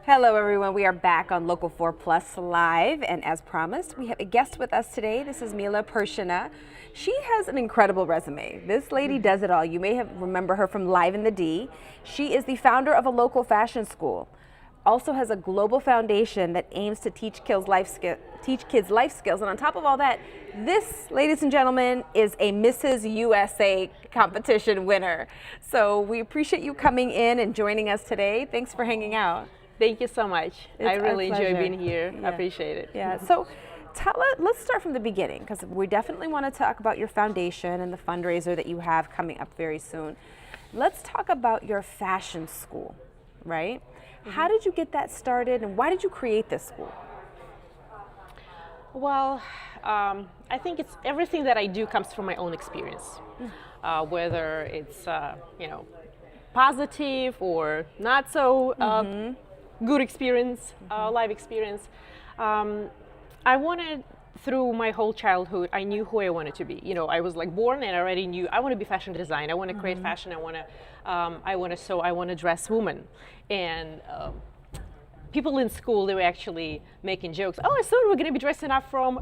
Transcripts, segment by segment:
Hello everyone, we are back on Local 4 Plus Live, and as promised, we have a guest with us today. This is Mila Pershyna. She has an incredible resume. This lady does it all. You may remember her from Live in the D. She is the founder of a local fashion school. Also has a global foundation that aims to teach kids life skills. And on top of all that, this, ladies and gentlemen, is a Mrs. USA competition winner. So we appreciate you coming in and joining us today. Thanks for hanging out. Thank you so much. It's I really our enjoy pleasure. being here. Yeah. I appreciate it. Yeah. So let's start from the beginning, because we definitely want to talk about your foundation and the fundraiser that you have coming up very soon. Let's talk about your fashion school, right? How did you get that started, and why did you create this school? Well, I think it's everything that I do comes from my own experience, whether it's positive or not so good experience, life experience. I wanted, through my whole childhood, I knew who I wanted to be. You know, I was like born and I already knew I want to be fashion design. I want to create fashion. I want to sew. I want to dress women. And people in school, they were actually making jokes. Oh, I thought we were going to be dressing up from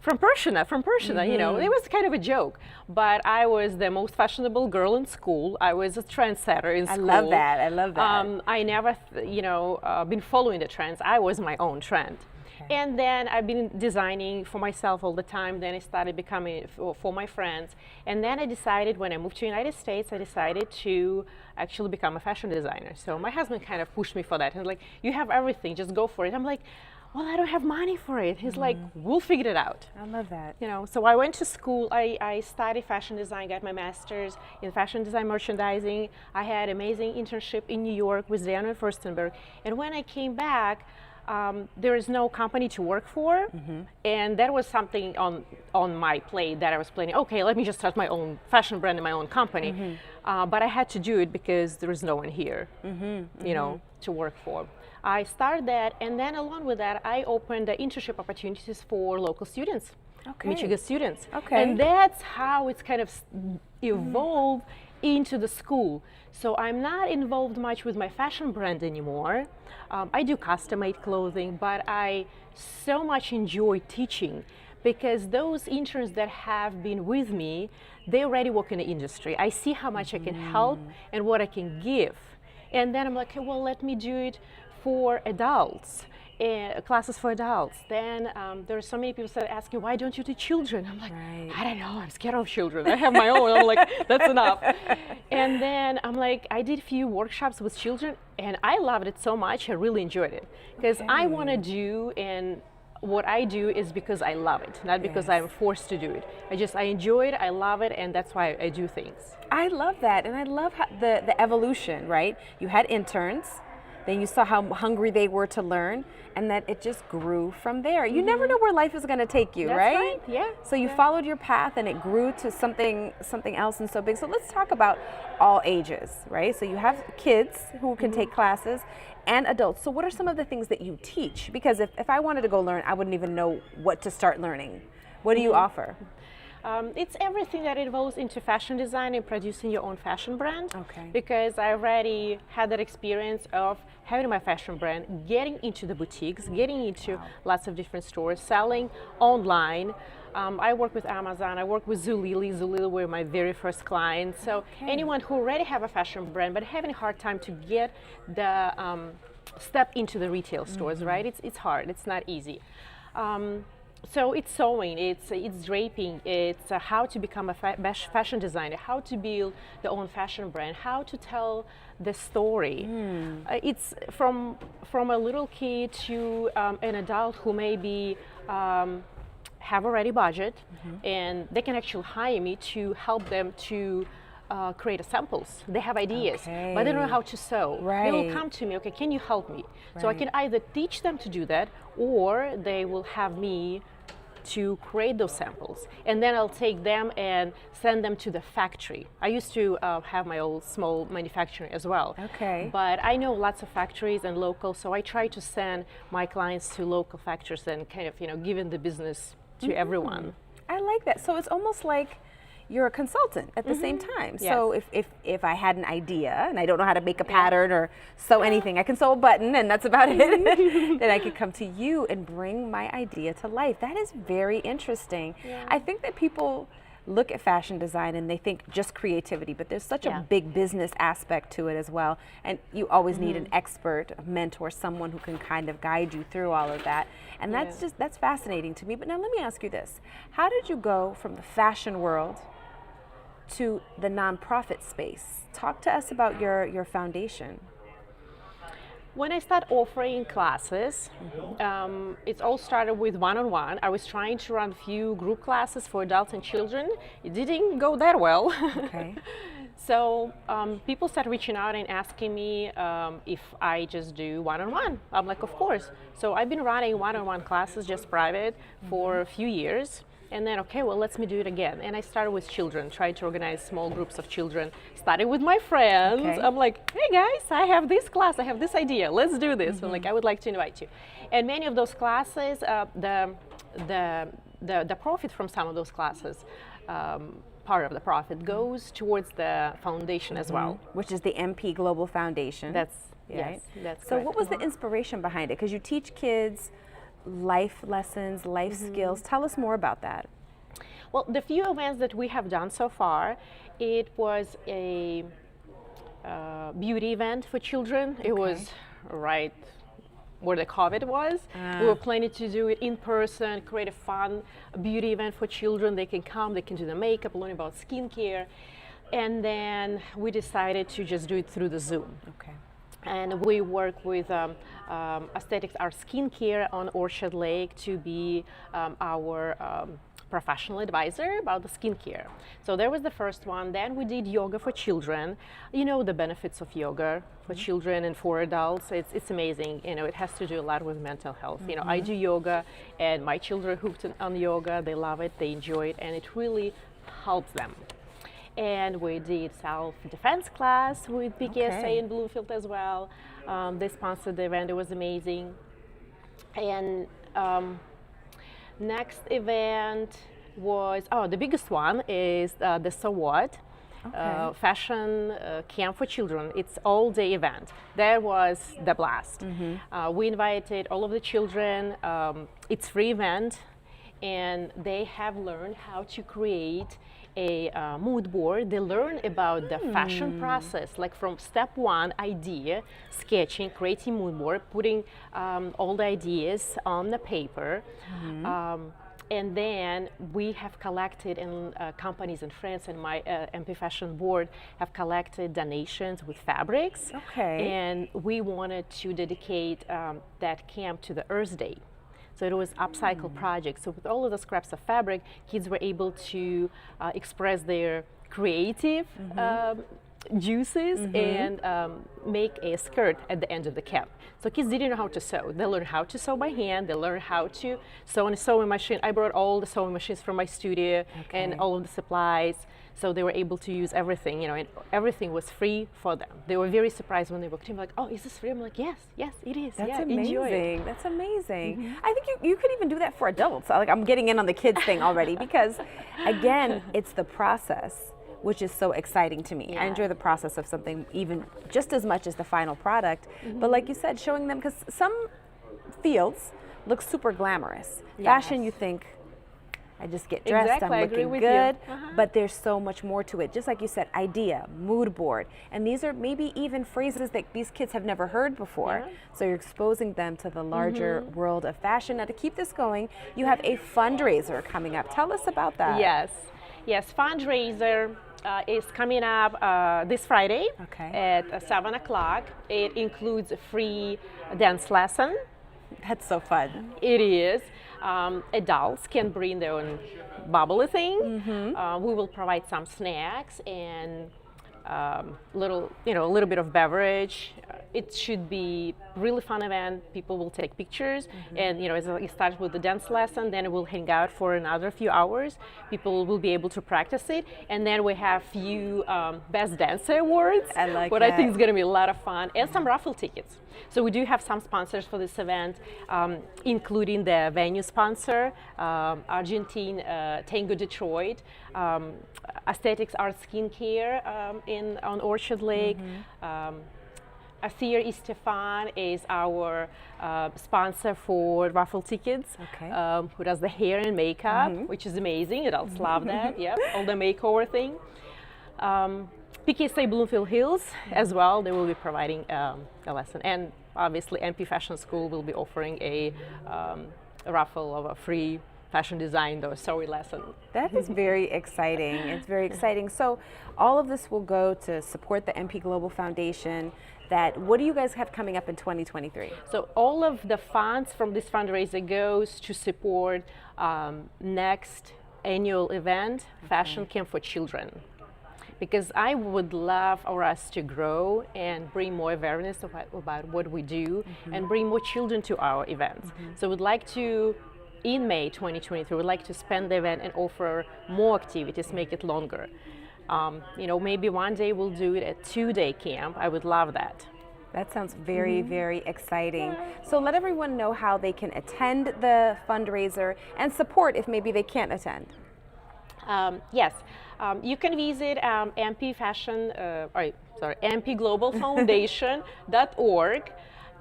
Pershyna. You know, it was kind of a joke. But I was the most fashionable girl in school. I was a trendsetter in school. I love that. I love that. I never, been following the trends. I was my own trend. And then I've been designing for myself all the time. Then I started becoming for my friends. And then I decided, when I moved to the United States, I decided to actually become a fashion designer. So my husband kind of pushed me for that. He's like, you have everything, just go for it. I'm like, well, I don't have money for it. He's like, we'll figure it out. I love that. You know, so I went to school. I studied fashion design, got my master's in fashion design merchandising. I had an amazing internship in New York with Diana Furstenberg. And when I came back, there is no company to work for, and that was something on my plate that I was planning. Okay, let me just start my own fashion brand in my own company, but I had to do it because there is no one here, to work for. I started that, and then along with that, I opened the internship opportunities for local students, Michigan students, and that's how it's kind of evolved into the school. So I'm not involved much with my fashion brand anymore. I do custom-made clothing, but I so much enjoy teaching, because those interns that have been with me, they already work in the industry. I see how much I can help and what I can give. And then I'm like, okay, well, let me do it for adults. Classes for adults. Then there are so many people that ask me, why don't you teach children? I'm like, I don't know, I'm scared of children. I have my own. I'm like, that's enough. And then I'm like, I did a few workshops with children, and I loved it so much. I really enjoyed it, because I want to do, and what I do is because I love it, not because I'm forced to do it. I enjoy it, I love it, and that's why I do things. I love that, and I love how the evolution, right? You had interns, then you saw how hungry they were to learn, and that it just grew from there. You never know where life is going to take you, That's right? Yeah. So you followed your path, and it grew to something else and so big. So let's talk about all ages, right? So you have kids who can take classes, and adults. So what are some of the things that you teach? Because if I wanted to go learn, I wouldn't even know what to start learning. What do you offer? It's everything that involves into fashion design and producing your own fashion brand. Okay. Because I already had that experience of having my fashion brand, getting into the boutiques, getting into lots of different stores, selling online. I work with Amazon, I work with Zulily. Zulily were my very first client. So anyone who already have a fashion brand but having a hard time to get the step into the retail stores, right? It's hard, it's not easy. So it's sewing, it's draping, it's how to become a fashion designer, how to build the own fashion brand, how to tell the story. It's from a little kid to an adult who maybe have already budget, and they can actually hire me to help them to create samples. They have ideas, but they don't know how to sew. They will come to me, okay, can you help me? So I can either teach them to do that, or they will have me to create those samples, and then I'll take them and send them to the factory. I used to have my own small manufacturing as well. But I know lots of factories and local, so I try to send my clients to local factories and kind of, giving the business to everyone. I like that. So it's almost like you're a consultant at the same time. Yes. So if I had an idea and I don't know how to make a pattern or sew anything, I can sew a button and that's about it, then I could come to you and bring my idea to life. That is very interesting. Yeah. I think that people look at fashion design and they think just creativity, but there's such a big business aspect to it as well. And you always need an expert, a mentor, someone who can kind of guide you through all of that. And that's fascinating to me. But now let me ask you this. How did you go from the fashion world to the nonprofit space? Talk to us about your foundation. When I started offering classes, it all started with one-on-one. I was trying to run a few group classes for adults and children. It didn't go that well. Okay. So people started reaching out and asking me if I just do one-on-one. I'm like, of course. So I've been running one-on-one classes, just private, for a few years. And then, okay, well, let's me do it again. And I started with children, tried to organize small groups of children. Started with my friends. Okay. I'm like, hey guys, I have this class, I have this idea, let's do this. I'm like, I would like to invite you. And many of those classes, the profit from some of those classes, part of the profit goes towards the foundation as well. Which is the MP Global Foundation. That's, right? yes, that's So correct. what was the inspiration behind it? Because you teach kids life lessons, life skills. Tell us more about that. Well, the few events that we have done so far, it was a beauty event for children. It was right where the COVID was. We were planning to do it in person, create a fun beauty event for children. They can come, they can do the makeup, learn about skincare. And then we decided to just do it through the Zoom. Okay. And we work with Aesthetics Art Skincare on Orchard Lake to be our professional advisor about the skincare. So that was the first one. Then we did yoga for children. You know the benefits of yoga for children and for adults. It's amazing. You know, it has to do a lot with mental health. You know, I do yoga and my children are hooked on yoga. They love it, they enjoy it, and it really helps them. And we did self-defense class with BKSA in Bloomfield as well. They sponsored the event. It was amazing. And next event was, the biggest one is the So What? Fashion camp for children. It's all-day event. That was the blast. We invited all of the children. It's free event, and they have learned how to create a mood board. They learn about the fashion process, like from step one, idea, sketching, creating mood board, putting all the ideas on the paper. And then we have collected, and companies and friends and my MP Fashion Board have collected donations with fabrics. Okay. And we wanted to dedicate that camp to the Earth Day. So it was upcycle project. So with all of the scraps of fabric, kids were able to express their creative juices and make a skirt at the end of the camp. So kids didn't know how to sew. They learned how to sew by hand. They learned how to sew on a sewing machine. I brought all the sewing machines from my studio and all of the supplies. So they were able to use everything, you know, and everything was free for them. They were very surprised when they walked in, like, oh, is this free? I'm like, yes, it is. That's yeah, amazing. Enjoy it. That's amazing. I think you could even do that for adults. Like, I'm getting in on the kids thing already because, again, it's the process, which is so exciting to me. I enjoy the process of something even just as much as the final product. But like you said, showing them, because some fields look super glamorous. Fashion, you think, I just get dressed, Exactly, I I'm agree looking with good, you. but there's so much more to it. Just like you said, idea, mood board, and these are maybe even phrases that these kids have never heard before. So you're exposing them to the larger world of fashion. Now to keep this going, you have a fundraiser coming up. Tell us about that. Yes, fundraiser is coming up this Friday at 7 o'clock. It includes a free dance lesson. That's so fun. It is. Adults can bring their own bubbly thing. We will provide some snacks and a little bit of beverage. it should be really fun event. People will take pictures, and it starts with the dance lesson. Then it will hang out for another few hours. People will be able to practice it, and then we have few best dancer awards. I like what that. I think is going to be a lot of fun, and some raffle tickets. So we do have some sponsors for this event, including the venue sponsor, Argentine Tango Detroit, Aesthetics Art Skincare on Orchard Lake. Athir Istefan is our sponsor for raffle tickets, Okay. who does the hair and makeup, which is amazing. Adults love that. Yep, all the makeover thing. PKSA Bloomfield Hills as well. They will be providing a lesson, and obviously MP Fashion School will be offering a raffle of a free fashion design or sewing lesson. That is very exciting. It's very exciting. So all of this will go to support the MP Global Foundation. What do you guys have coming up in 2023? So all of the funds from this fundraiser goes to support next annual event, Fashion Camp for Children. Because I would love for us to grow and bring more awareness about what we do and bring more children to our events. So we'd like to, in May 2023, we'd like to spend the event and offer more activities, make it longer. Maybe one day we'll do it a 2-day camp. I would love that. That sounds very, very exciting. So let everyone know how they can attend the fundraiser and support if maybe they can't attend. Yes, you can visit mpglobalfoundation.org.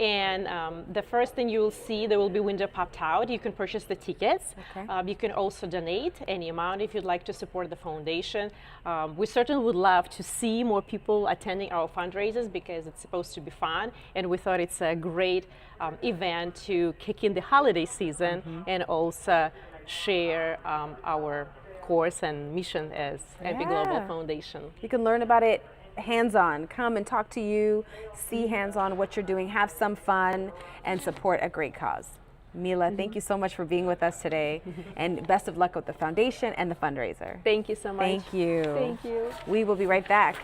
And the first thing you will see, there will be window popped out. You can purchase the tickets. Okay. You can also donate any amount if you'd like to support the foundation. We certainly would love to see more people attending our fundraisers because it's supposed to be fun. And we thought it's a great event to kick in the holiday season and also share our course and mission as MP Global Foundation. You can learn about it hands-on. Come and talk to you, see hands-on what you're doing, have some fun, and support a great cause. Mila, thank you so much for being with us today, and best of luck with the foundation and the fundraiser. Thank you so much. Thank you. Thank you. We will be right back.